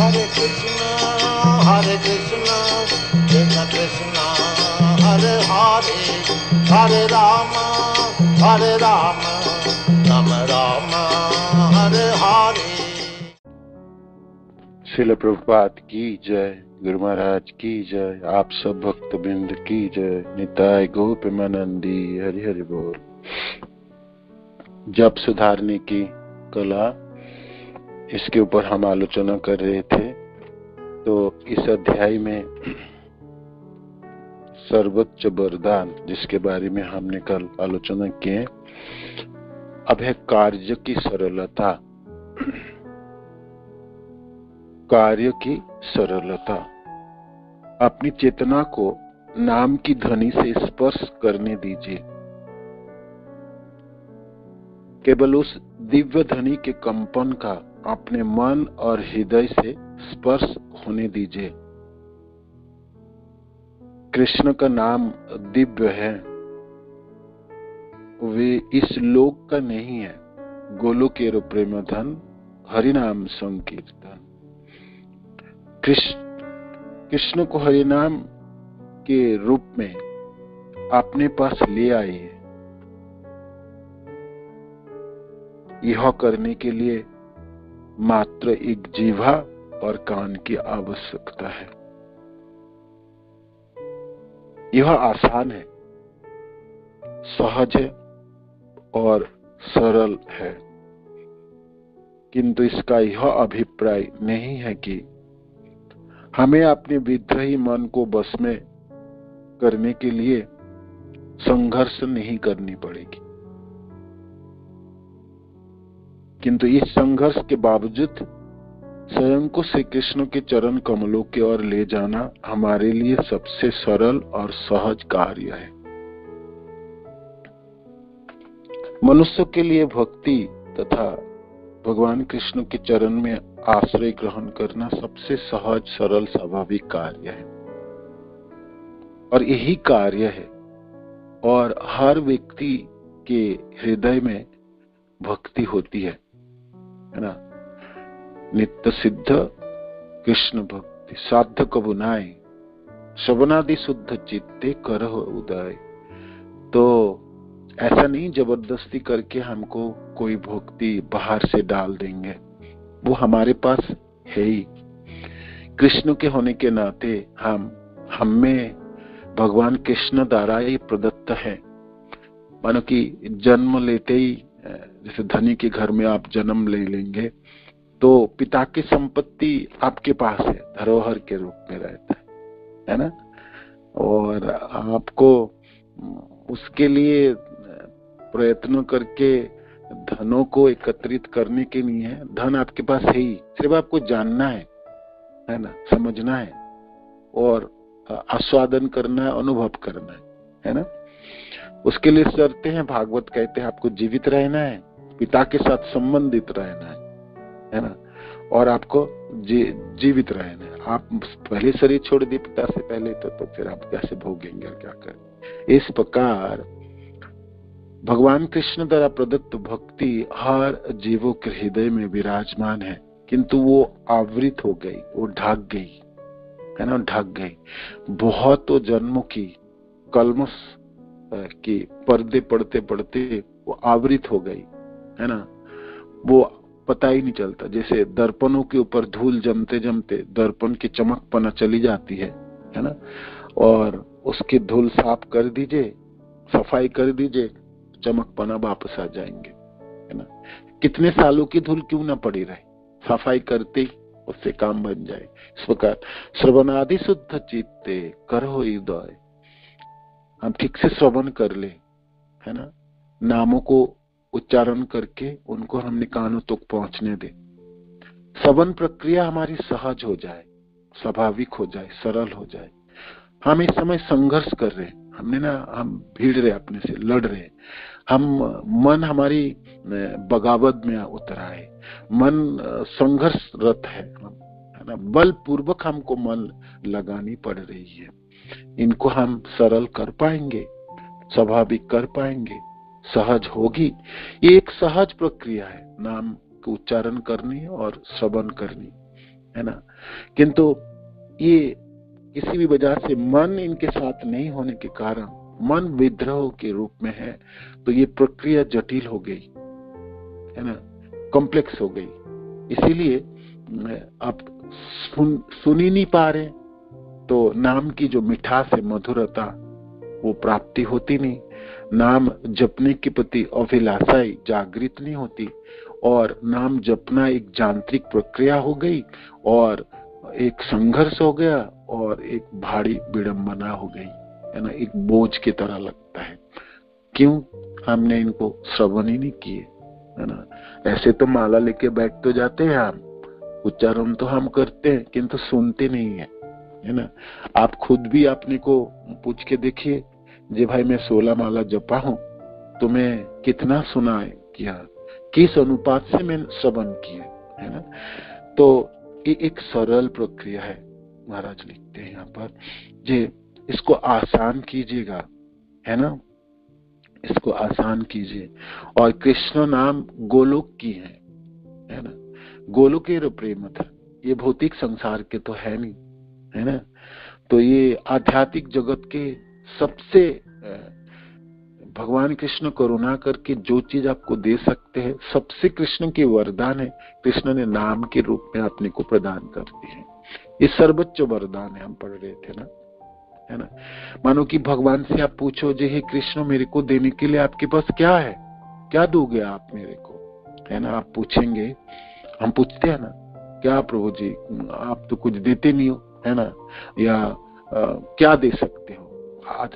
हरे कृष्ण कृष्ण कृष्ण हरे हरे, हरे राम राम राम हरे हरे। श्रील प्रभुपाद की जय, गुरु महाराज की जय, आप सब भक्त बिंद की जय। निताय गोपीमानंदी हरि हरि बोल। जप सुधारने की कला, इसके ऊपर हम आलोचना कर रहे थे। तो इस अध्याय में सर्वोच्च वरदान, जिसके बारे में हमने कल आलोचना किए, अब है कार्य की सरलता। कार्य की सरलता। अपनी चेतना को नाम की ध्वनि से स्पर्श करने दीजिए। केवल उस दिव्य ध्वनि के कंपन का अपने मन और हृदय से स्पर्श होने दीजिए। कृष्ण का नाम दिव्य है, वे इस लोक का नहीं है। गोलोकेरो प्रेम धन, हरिनाम संकीर्तन। कृष्ण को हरिनाम के रूप में अपने पास ले आए। यह करने के लिए मात्र एक जीवा और कान की आवश्यकता है। यह आसान है, सहज है और सरल है, किंतु इसका यह अभिप्राय नहीं है कि हमें अपने विद्रोही मन को बस में करने के लिए संघर्ष नहीं करनी पड़ेगी, किंतु इस संघर्ष के बावजूद स्वयं को श्री कृष्ण के चरण कमलों की ओर ले जाना हमारे लिए सबसे सरल और सहज कार्य है। मनुष्य के लिए भक्ति तथा भगवान कृष्ण के चरण में आश्रय ग्रहण करना सबसे सहज, सरल, स्वाभाविक कार्य है। और यही कार्य है, और हर व्यक्ति के हृदय में भक्ति होती है ना। नित्य सिद्ध कृष्ण भक्ति साध्य कबु नाय, श्रवणादि शुद्ध चित्ते करह उदय। तो ऐसा नहीं जबरदस्ती करके हमको कोई भक्ति बाहर से डाल देंगे, वो हमारे पास है ही। कृष्ण के होने के नाते हम में भगवान कृष्ण द्वारा ही प्रदत्त है। मानो कि जन्म लेते ही, जैसे धनी के घर में आप जन्म ले लेंगे तो पिता की संपत्ति आपके पास है, धरोहर के रूप में रहता है ना। और आपको उसके लिए प्रयत्न करके धनों को एकत्रित करने के लिए है। धन आपके पास है ही, सिर्फ आपको जानना है ना, समझना है और आस्वादन करना है, अनुभव करना है ना। उसके लिए शर्तें हैं। भागवत कहते हैं आपको जीवित रहना है, पिता के साथ संबंधित रहना है ना, और आपको जीवित रहना है। आप पहले शरीर छोड़ दिए पिता से पहले, तो फिर आप कैसे भोगेंगे और क्या करें। इस प्रकार भगवान कृष्ण द्वारा प्रदत्त भक्ति हर जीवों के हृदय में विराजमान है, किंतु वो आवृत हो गई, वो ढक गई है ना, ढक गई। बहुतों जन्मों की कलमश की पर्दे पड़ते पड़ते वो आवृत हो गई है ना। वो पता ही नहीं चलता, जैसे दर्पणों के ऊपर धूल जमते जमते दर्पण की चमकपना चली जाती है ना। और उसकी धूल साफ कर दीजिए, सफाई कर दीजिए, चमकपना वापस आ जाएंगे है ना। कितने सालों की धूल क्यों ना पड़ी रहे, सफाई करते ही उससे काम बन जाए। इस प्रकार श्रवणादि शुद्ध चित्ते करहो हृदय। हम ठीक से श्रवण कर ले है ना, नामों को उच्चारण करके उनको हमने कानों तक पहुंचने दे। श्रवण प्रक्रिया हमारी सहज हो जाए, स्वाभाविक हो जाए, सरल हो जाए। हम इस समय संघर्ष कर रहे हैं, हम भीड़ रहे, अपने से लड़ रहे, मन हमारी बगावत में उतरा है, मन संघर्षरत है ना। बलपूर्वक हमको मन लगानी पड़ रही है। इनको हम सरल कर पाएंगे, स्वाभाविक कर पाएंगे, सहज होगी। ये एक सहज प्रक्रिया है, नाम को उच्चारण करनी और श्रवण करनी है ना। किंतु ये किसी भी वजह से मन इनके साथ नहीं होने के कारण मन विद्रोह के रूप में है, तो ये प्रक्रिया जटिल हो गई, है ना, कॉम्प्लेक्स हो गई। इसीलिए आप सुन ही नहीं पा रहे, तो नाम की जो मिठास है, मधुरता, वो प्राप्ति होती नहीं। नाम जपने के प्रति अभिलाषा जागृत नहीं होती, और नाम जपना एक यांत्रिक प्रक्रिया हो गई, और एक संघर्ष हो गया, और एक भारी विडंबना हो गई, है ना, एक बोझ की तरह लगता है। क्यों? हमने इनको श्रवण ही नहीं किए, है ना। ऐसे तो माला लेके बैठ तो जाते हैं हम, उच्चारण तो हम करते हैं, किंतु सुनते नहीं है ना। आप खुद भी अपने को पूछ के देखिए, जे भाई मैं 16 माला जपा हूं, तो मैं कितना सुना है किया, किस अनुपात से मैं श्रवण किया, है ना। तो ये एक सरल प्रक्रिया है, महाराज लिखते हैं यहाँ पर, जे इसको आसान कीजिएगा, है ना, इसको आसान कीजिए। और कृष्ण नाम गोलोक की है ना, गोलोकेर प्रेम था, ये भौतिक संसार के तो है नहीं, है ना। तो ये आध्यात्मिक जगत के सबसे भगवान कृष्ण करुणा करके जो चीज आपको दे सकते हैं, सबसे कृष्ण के वरदान है, कृष्ण ने नाम के रूप में अपने को प्रदान कर दिए हैं। ये सर्वोच्च वरदान है, हम पढ़ रहे थे ना, है ना। मानो कि भगवान से आप पूछो, जे हे कृष्ण मेरे को देने के लिए आपके पास क्या है, क्या दोगे आप मेरे को, है ना। आप पूछेंगे, हम पूछते हैं ना, क्या प्रभु जी आप तो कुछ देते नहीं हो, है ना, या क्या दे सकते हो। आज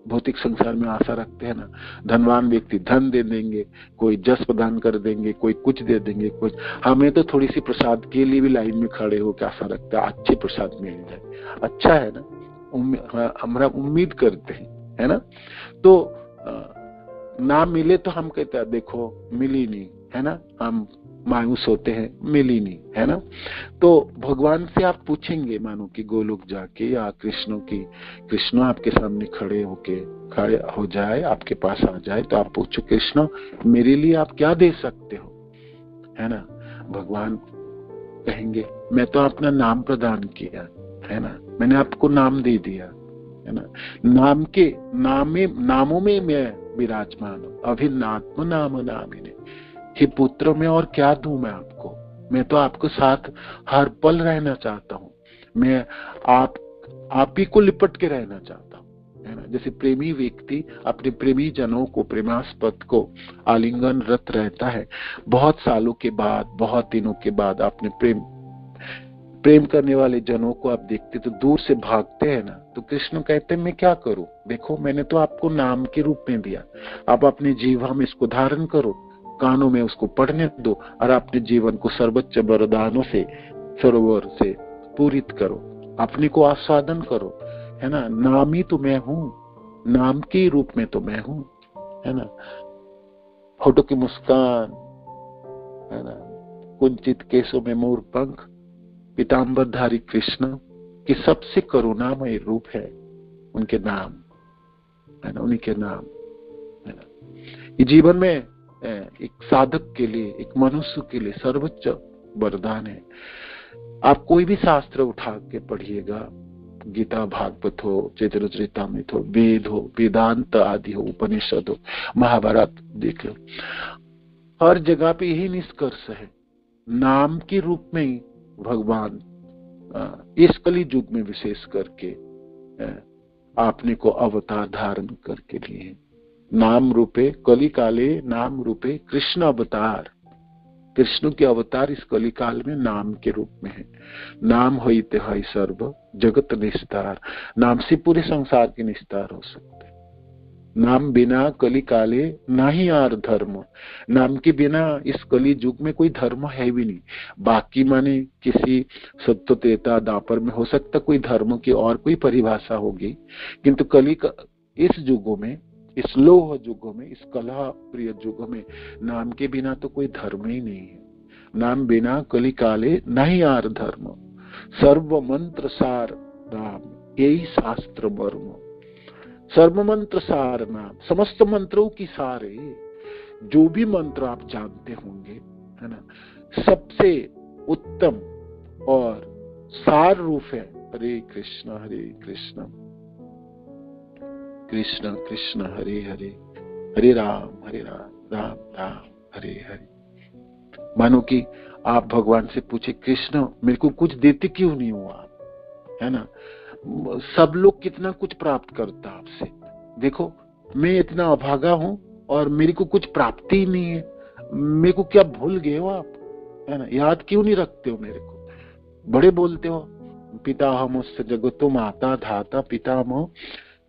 भौतिक संसार में आशा रखते हैं ना, धनवान व्यक्ति धन दे देंगे, कोई जस प्रदान कर देंगे, कोई कुछ दे देंगे, कुछ। हमें तो थोड़ी सी प्रसाद के लिए भी लाइन में खड़े हो के आशा रखते हैं, अच्छे प्रसाद मिल जाए, अच्छा है ना, हमारा उम्मीद करते हैं, है ना। तो ना मिले तो हम कहते हैं देखो मिली नहीं, है ना, हम मायूस होते हैं, मिली नहीं, है ना। तो भगवान से आप पूछेंगे, मानो कि गोलोक जाके, या कृष्ण आपके सामने खड़े हो जाए, आपके पास आ जाए, तो आप पूछो कृष्ण मेरे लिए आप क्या दे सकते हो, है ना। भगवान कहेंगे मैं तो अपना नाम प्रदान किया, है ना, मैंने आपको नाम दे दिया, है ना। नामों में मैं विराजमान हूं, अभिन्नात्म नाम नामिने। हे पुत्र मैं और क्या दूं मैं आपको, मैं तो आपको साथ हर पल रहना चाहता हूँ, मैं आप ही को लिपट के रहना चाहता हूँ, है ना। जैसे प्रेमी व्यक्ति अपने प्रेमी जनों को, प्रेमास्पद को आलिंगन रत रहता है, बहुत सालों के बाद, बहुत दिनों के बाद अपने प्रेम करने वाले जनों को आप देखते तो दूर से भागते हैं ना। तो कृष्ण कहते हैं मैं क्या करूं, देखो मैंने तो आपको नाम के रूप में दिया, आप अपने जीवा में इसको धारण करो, कानों में उसको पढ़ने दो, और अपने जीवन को सर्वोच्च वरदानों से, सरोवर से पूरित करो, अपने को आस्वादन करो, है ना। नाम ही तो मैं हूं, नाम के रूप में तो मैं हूं, है ना। होठों की मुस्कान, है ना, कुंचित केसों में मोर पंख, पीतांबरधारी कृष्ण की सबसे करुणामय रूप है उनके नाम, है ना, उन्हीं के नाम, है ना। ये जीवन में एक साधक के लिए, एक मनुष्य के लिए सर्वोच्च वरदान है। आप कोई भी शास्त्र उठा के पढ़िएगा, गीता, भागवत हो, चैतन्यचरितामृत हो, वेद हो, वेदांत आदि हो, उपनिषद हो, महाभारत देख लो, हर जगह पे यही निष्कर्ष है, नाम के रूप में ही भगवान इस कली युग में विशेष करके आपने को अवतार धारण करके लिए। नाम रूपे कली काले नाम रूपे कृष्ण अवतार, कृष्ण के अवतार इस कली काल में नाम के रूप में है। नाम होते है सर्व जगत निस्तार, नाम से पूरे संसार के निस्तार हो सकते हैं। नाम बिना कली काले नाही आर धर्म, नाम के बिना इस कली युग में कोई धर्म है भी नहीं। बाकी माने किसी सत्य त्रेता दापर में हो सकता कोई धर्म की और कोई परिभाषा होगी, किंतु कली का इस युगों में, इस लोह युगों में, इस कलह प्रिय युगों में नाम के बिना तो कोई धर्म ही नहीं है। नाम बिना कली काले नहीं आर धर्म, सर्व मंत्र सार नाम यही शास्त्र मर्म। सर्व मंत्र सार नाम, समस्त मंत्रों की सारे, जो भी मंत्र आप जानते होंगे, है ना, सबसे उत्तम और सार रूप है। हरे कृष्ण कृष्ण कृष्ण हरे हरे, हरे राम राम राम हरे हरे। मानो कि आप भगवान से पूछे, कृष्ण मेरे को कुछ देते क्यों नहीं हो आप, है ना। सब लोग कितना कुछ प्राप्त करता आपसे, देखो मैं इतना अभागा हूं और मेरे को कुछ प्राप्ति ही नहीं है। मेरे को क्या भूल गए हो आप, है ना, याद क्यों नहीं रखते हो मेरे को। बड़े बोलते हो, पिता हम जगतो माता धाता पितामह,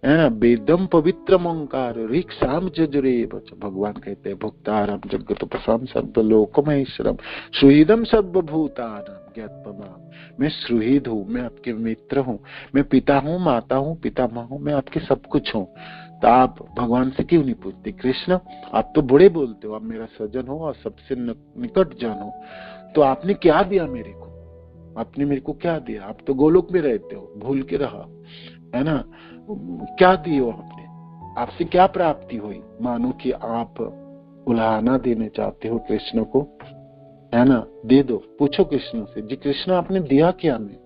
है ना, वेदम पवित्र ओंकार ऋक्साम जजुरे। भगवान कहते हैं भुक्तारम जगत प्रसाम सर्वलोकमहेश्वरम सुहृदम सर्वभूतानां ज्ञातवाम। मैं सुहृद हूँ, मैं आपके मित्र हूँ, मैं पिता हूँ, माता हूँ, पितामह हूँ, मैं आपके सब कुछ हूँ। तो आप भगवान से क्यों नहीं पूछते, कृष्ण आप तो बड़े बोलते हो, आप मेरा सज्जन हो और सबसे निकट जन हो, तो आपने क्या दिया मेरे को, आपने मेरे को क्या दिया। आप तो गोलोक में रहते हो, भूल के रहा, है ना, क्या दियो आपने, आपसे क्या प्राप्ति हुई। मानो कि आप उलाहना देने चाहते हो कृष्ण को, है ना, दे दो, पूछो कृष्ण से, जी कृष्ण आपने दिया क्या मैं।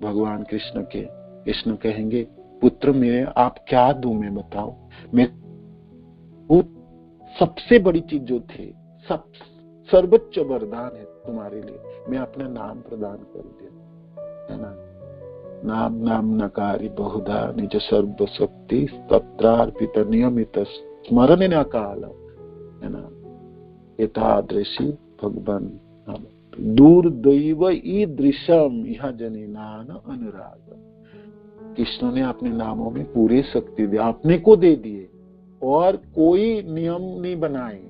भगवान कृष्ण कहेंगे, पुत्र मेरे आप क्या दूं मैं, बताओ। मैं वो सबसे बड़ी चीज जो थी, सब सर्वोच्च वरदान है तुम्हारे लिए, मैं अपना नाम प्रदान कर दिया, है ना। नाम नाम नकारी बहुधा निज सर्व शक्ति तत्रार्पित नियमित स्मरण न काल, है ना, यथादृशी भगवान दूर दैव ईदृशम यह जनिनान अनुराग। कृष्ण ने अपने नामों में पूरी शक्ति दी, अपने को दे दिए और कोई नियम नहीं बनाए,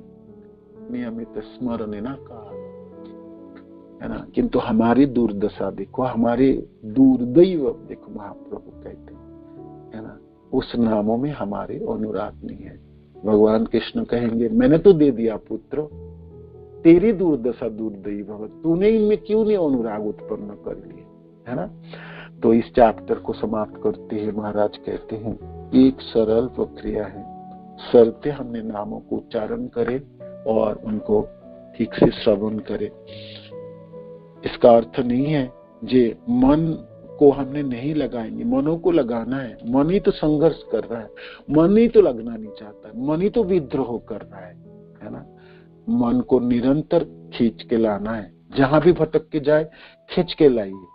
नियमित स्मरण न काल, है ना। किंतु हमारी दुर्दशा देखो, हमारे दुर्दैव देखो, महाप्रभु कहते हैं, है ना, उस नामों में हमारे अनुराग नहीं है। भगवान कृष्ण कहेंगे मैंने तो दे दिया पुत्र, तेरी दुर्दशा दुर्दैव, तूने इनमें क्यों नहीं अनुराग उत्पन्न कर लिए, है ना। तो इस चैप्टर को समाप्त करते हैं महाराज कहते हैं एक सरल प्रक्रिया है, शर्ते हमने नामों को उच्चारण करे और उनको ठीक से श्रवण करे। इसका अर्थ नहीं है जे मन को हमने नहीं लगाएंगे, मनों को लगाना है। मन ही तो संघर्ष कर रहा है, मन ही तो लगना नहीं चाहता, मन ही तो विद्रोह कर रहा है ना। मन को निरंतर खींच के लाना है, जहां भी भटक के जाए खींच के लाइए,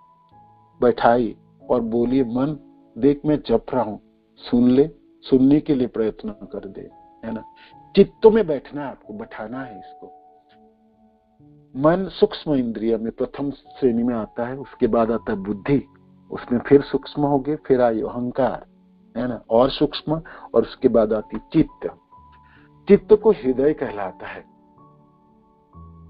बैठाइए और बोलिए मन देख मैं जप रहा हूं, सुन ले, सुनने के लिए प्रयत्न कर दे, है ना। चित्तों में बैठना है, आपको बैठाना है इसको। मन सूक्ष्म इंद्रिय में प्रथम श्रेणी में आता है, उसके बाद आता है बुद्धि, उसमें फिर सूक्ष्म हो गए, फिर आई अहंकार, है ना, और सूक्ष्म, और उसके बाद आती चित्त। चित्त को हृदय कहलाता है।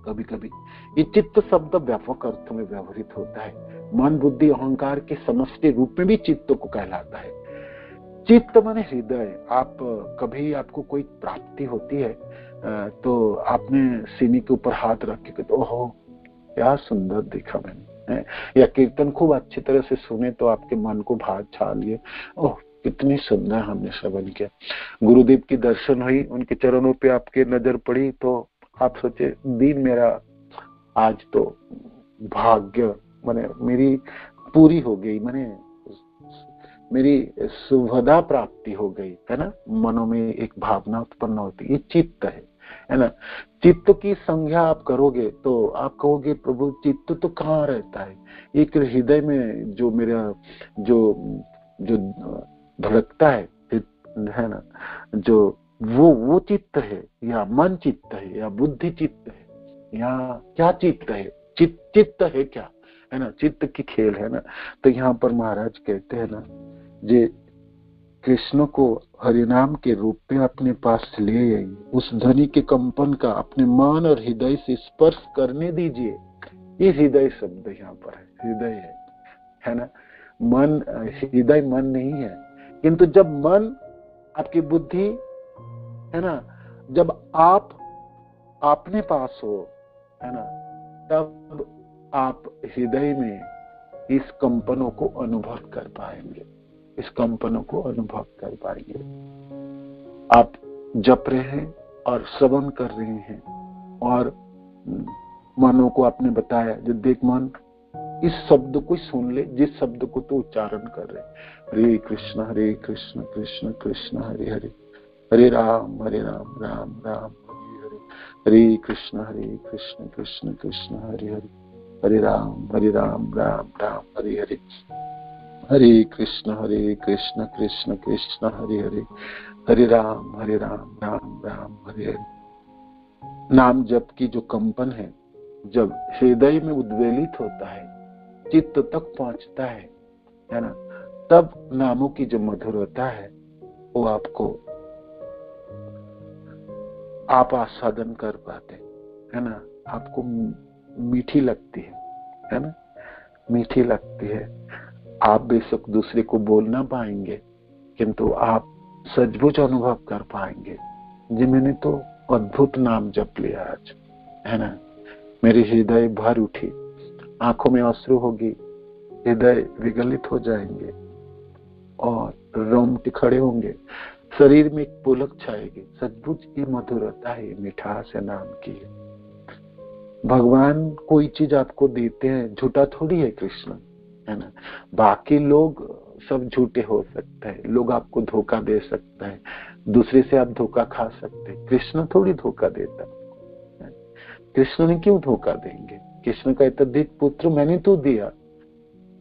कभी कभी ये चित्त शब्द व्यापक अर्थ में व्यवहृत होता है, मन बुद्धि अहंकार के समष्टि रूप में भी चित्त को कहलाता है। चित्त माने हृदय। आप कभी आपको कोई प्राप्ति होती है तो आपने सीने के ऊपर हाथ रख के तो ओहो क्या सुंदर देखा मैंने, या कीर्तन खूब अच्छी तरह से सुने तो आपके मन को भाग छा लिए, ओह कितनी सुंदर हमने श्रवण किया। गुरुदेव की दर्शन हुई, उनके चरणों पे आपके नजर पड़ी तो आप सोचे दिन मेरा आज तो भाग्य माने मेरी पूरी हो गई, माने मेरी सुभदा प्राप्ति हो गई, है ना। मनों में एक भावना उत्पन्न होती है, ये चित्त है ना। चित्त की संज्ञा आप करोगे तो आप कहोगे प्रभु चित्त तो कहाँ रहता है, एक हृदय में जो मेरा जो जो धड़कता है ना, जो वो चित्त है या मन चित्त है या बुद्धि चित्त है या क्या चित्त है, चित्त है क्या, है ना, चित्त की खेल है ना। तो यहाँ पर महाराज कहते हैं ना, जे कृष्ण को हरिनाम के रूप में अपने पास ले आइए, उस ध्वनि के कंपन का अपने मन और हृदय से स्पर्श करने दीजिए। ये हृदय शब्द यहाँ पर है, हृदय है ना। मन हृदय मन नहीं है, किंतु जब मन आपकी बुद्धि है ना, जब आप अपने पास हो, है ना, तब आप हृदय में इस कंपनों को अनुभव कर पाएंगे, इस कंपनों को अनुभव कर पाएंगे। आप जप रहे हैं और श्रवण कर रहे हैं और मनों को आपने बताया जो देख मन इस शब्द को सुन ले जिस शब्द को तू उच्चारण कर रहे। हरे कृष्ण कृष्ण कृष्ण हरे हरे, हरे राम राम राम हरे हरे, हरे कृष्ण कृष्ण कृष्ण हरे हरे, हरे राम राम राम हरे हरे, हरे कृष्ण कृष्ण कृष्ण हरे हरे, हरे राम राम राम हरे हरे। नाम जप की जो कंपन है, जब हृदय में उद्वेलित होता है, चित्त तक पहुंचता है ना, तब नामों की जो मधुरता है वो आपको आप आस्वादन कर पाते है ना, आपको मीठी लगती है ना, मीठी लगती है। आप बेशक दूसरे को बोल ना पाएंगे, किंतु आप सचमुच अनुभव कर पाएंगे जी मैंने तो अद्भुत नाम जप लिया आज, है ना। मेरे हृदय भर उठी, आंखों में अश्रु होगी, हृदय विगलित हो जाएंगे और रोंगटे खड़े होंगे, शरीर में एक पुलक छाएगी। सचमुच ये मधुरता है, मिठास है नाम की। भगवान कोई चीज आपको देते हैं, झूठा थोड़ी है कृष्ण, है ना। बाकी लोग सब झूठे हो सकते हैं, लोग आपको धोखा दे सकते हैं, दूसरे से आप धोखा खा सकते हैं, कृष्ण थोड़ी धोखा देता है। कृष्ण ने क्यों धोखा देंगे? कृष्ण कहता देख पुत्र मैंने तो दिया,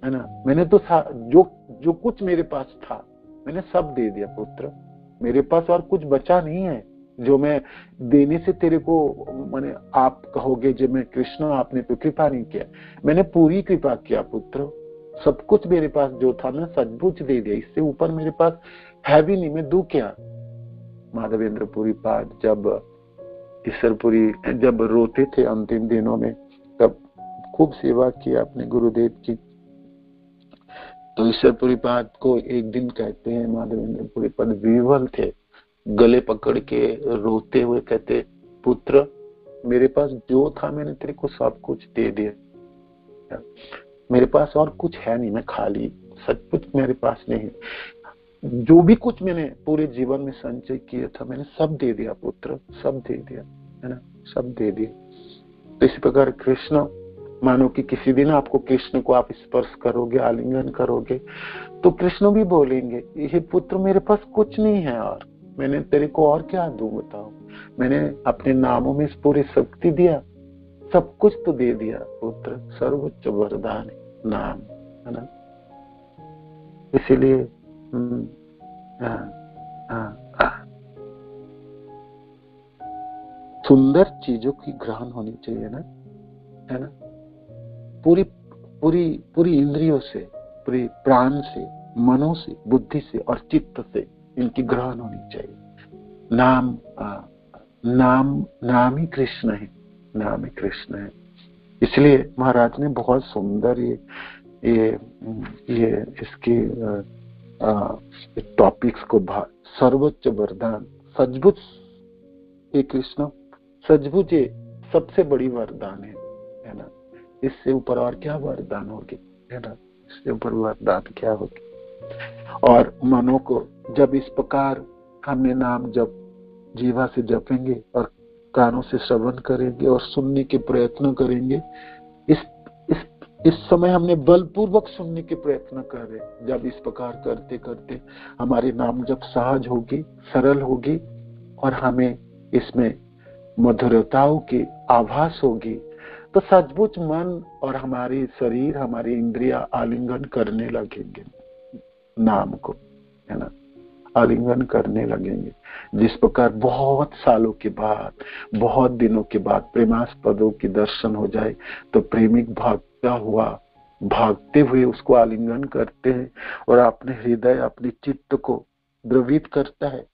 है ना, मैंने तो जो कुछ मेरे पास था मैंने सब दे दिया पुत्र, मेरे पास और कुछ बचा नहीं है जो मैं देने से तेरे को माने आप कहोगे जो मैं कृष्ण आपने तो कृपा नहीं किया, मैंने पूरी कृपा किया पुत्र, सब कुछ मेरे पास जो था मैं सचमुच दे दिया, इससे ऊपर मेरे पास है भी नहीं, मैं दूं क्या। माधवेंद्र पुरी पाद जब ईश्वरपुरी जब रोते थे अंतिम दिनों में, तब खूब सेवा की अपने गुरुदेव की। तो ईश्वरपुरी पाद को एक दिन कहते हैं माधवेंद्र पुरी पद विवल थे, गले पकड़ के रोते हुए कहते पुत्र मेरे पास जो था मैंने तेरे को सब कुछ दे दिया, मेरे पास और कुछ है नहीं, मैं खाली, सब कुछ मेरे पास नहीं, जो भी कुछ मैंने पूरे जीवन में संचय किया था मैंने सब दे दिया पुत्र, सब दे दिया, है ना, सब दे दिया। तो इस प्रकार कृष्ण, मानो कि किसी दिन आपको कृष्ण को आप स्पर्श करोगे, आलिंगन करोगे, तो कृष्ण भी बोलेंगे ये पुत्र मेरे पास कुछ नहीं है और मैंने तेरे को और क्या दूं बताओ, मैंने अपने नामों में पूरी शक्ति दिया, सब कुछ तो दे दिया पुत्र, सर्वोच्च वरदान नाम, है ना। इसीलिए सुंदर चीजों की ग्रहण होनी चाहिए ना, है ना, पूरी पूरी पूरी इंद्रियों से, पूरी प्राण से, मनों से, बुद्धि से और चित्त से इनकी ग्रहण होनी चाहिए। नाम ही कृष्ण है, नाम ही कृष्ण है। इसलिए महाराज ने बहुत सुंदर ये इसके टॉपिक्स को सर्वोच्च वरदान, सचमुच ये कृष्ण सचमुच ये सबसे बड़ी वरदान है ना, इससे ऊपर और क्या वरदान होगी, है ना, इससे ऊपर वरदान क्या होगी। और मनों को जब इस प्रकार हमने नाम जब जीवा से जपेंगे और कानों से श्रवण करेंगे और सुनने के प्रयत्न करेंगे, इस समय हमने बलपूर्वक सुनने के प्रयत्न कर रहे, जब इस प्रकार करते करते हमारी नाम जब सहज होगी, सरल होगी और हमें इसमें मधुरताओं की आभास होगी, तो सचमुच मन और हमारी शरीर, हमारी इंद्रियां आलिंगन करने लगेंगे नाम को, है ना, आलिंगन करने लगेंगे। जिस प्रकार बहुत सालों के बाद, बहुत दिनों के बाद प्रेमास्पदों की दर्शन हो जाए तो प्रेमिक भागते हुए उसको आलिंगन करते हैं और अपने हृदय, अपने चित्त को द्रवित करता है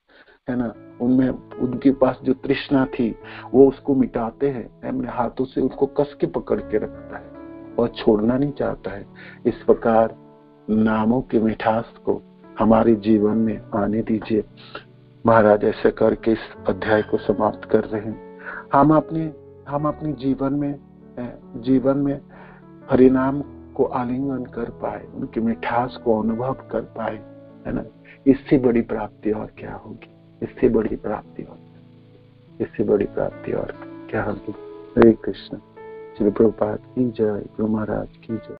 ना, उनमें उनके पास जो तृष्णा थी वो उसको मिटाते हैं, अपने हाथों से उसको कस के पकड़ के रखता है और छोड़ना नहीं चाहता है। इस प्रकार नामों की मिठास को हमारे जीवन में आने दीजिए। महाराज ऐसे करके इस अध्याय को समाप्त कर रहे हैं। हम अपने जीवन में हरिनाम को आलिंगन कर पाए, उनकी मिठास को अनुभव कर पाए, है ना, इससे बड़ी प्राप्ति और क्या होगी, इससे बड़ी प्राप्ति और क्या होगी। हरे कृष्ण। श्री प्रभुपाद की जय, गुरु महाराज की जय।